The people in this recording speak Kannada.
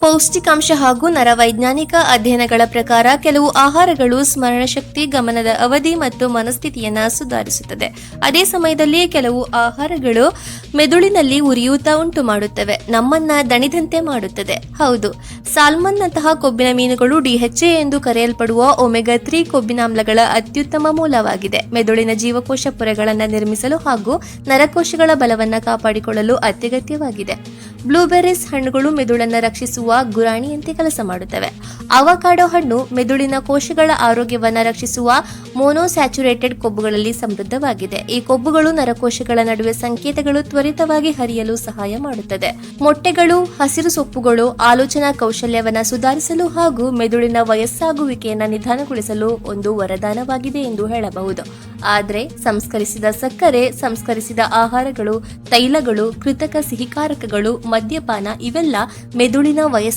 ಪೌಷ್ಟಿಕಾಂಶ ಹಾಗೂ ನರವೈಜ್ಞಾನಿಕ ಅಧ್ಯಯನಗಳ ಪ್ರಕಾರ ಕೆಲವು ಆಹಾರಗಳು ಸ್ಮರಣಶಕ್ತಿ, ಗಮನದ ಅವಧಿ ಮತ್ತು ಮನಸ್ಥಿತಿಯನ್ನು ಸುಧಾರಿಸುತ್ತದೆ. ಅದೇ ಸಮಯದಲ್ಲಿ ಕೆಲವು ಆಹಾರಗಳು ಮೆದುಳಿನಲ್ಲಿ ಉರಿಯೂತ ಉಂಟು ಮಾಡುತ್ತವೆ, ನಮ್ಮನ್ನ ದಣಿದಂತೆ ಮಾಡುತ್ತದೆ. ಹೌದು, ಸಾಲ್ಮನ್ನಂತಹ ಕೊಬ್ಬಿನ ಮೀನುಗಳು DHA ಎಂದು ಕರೆಯಲ್ಪಡುವ ಒಮೆಗಾ-3 ಕೊಬ್ಬಿನಾಮ್ಲಗಳ ಅತ್ಯುತ್ತಮ ಮೂಲವಾಗಿದೆ. ಮೆದುಳಿನ ಜೀವಕೋಶ ಪೊರೆಗಳನ್ನು ನಿರ್ಮಿಸಲು ಹಾಗೂ ನರಕೋಶಗಳ ಬಲವನ್ನು ಕಾಪಾಡಿಕೊಳ್ಳಲು ಅತ್ಯಗತ್ಯವಾಗಿದೆ. ಬ್ಲೂಬೆರ್ರೀಸ್ ಹಣ್ಣುಗಳು ಮೆದುಳನ್ನು ರಕ್ಷಿಸುವ ಗುರಾಣಿಯಂತೆ ಕೆಲಸ ಮಾಡುತ್ತವೆ. ಅವಕಾಡೋ ಹಣ್ಣು ಮೆದುಳಿನ ಕೋಶಗಳ ಆರೋಗ್ಯವನ್ನು ರಕ್ಷಿಸುವ ಮೋನೋಸ್ಯಾಚುರೇಟೆಡ್ ಕೊಬ್ಬುಗಳಲ್ಲಿ ಸಮೃದ್ಧವಾಗಿದೆ. ಈ ಕೊಬ್ಬುಗಳು ನರಕೋಶಗಳ ನಡುವೆ ಸಂಕೇತಗಳು ತ್ವರಿತವಾಗಿ ಹರಿಯಲು ಸಹಾಯ ಮಾಡುತ್ತದೆ. ಮೊಟ್ಟೆಗಳು, ಹಸಿರು ಸೊಪ್ಪುಗಳು ಆಲೋಚನಾ ಕೌಶಲ್ಯವನ್ನು ಸುಧಾರಿಸಲು ಹಾಗೂ ಮೆದುಳಿನ ವಯಸ್ಸಾಗುವಿಕೆಯನ್ನು ನಿಧಾನಗೊಳಿಸಲು ಒಂದು ವರದಾನವಾಗಿದೆ ಎಂದು ಹೇಳಬಹುದು. ಆದರೆ ಸಂಸ್ಕರಿಸಿದ ಸಕ್ಕರೆ, ಸಂಸ್ಕರಿಸಿದ ಆಹಾರಗಳು, ತೈಲಗಳು, ಕೃತಕ ಸಿಹಿಕಾರಕಗಳು, ಮದ್ಯಪಾನ ಇವೆಲ್ಲ ಮೆದುಳಿನ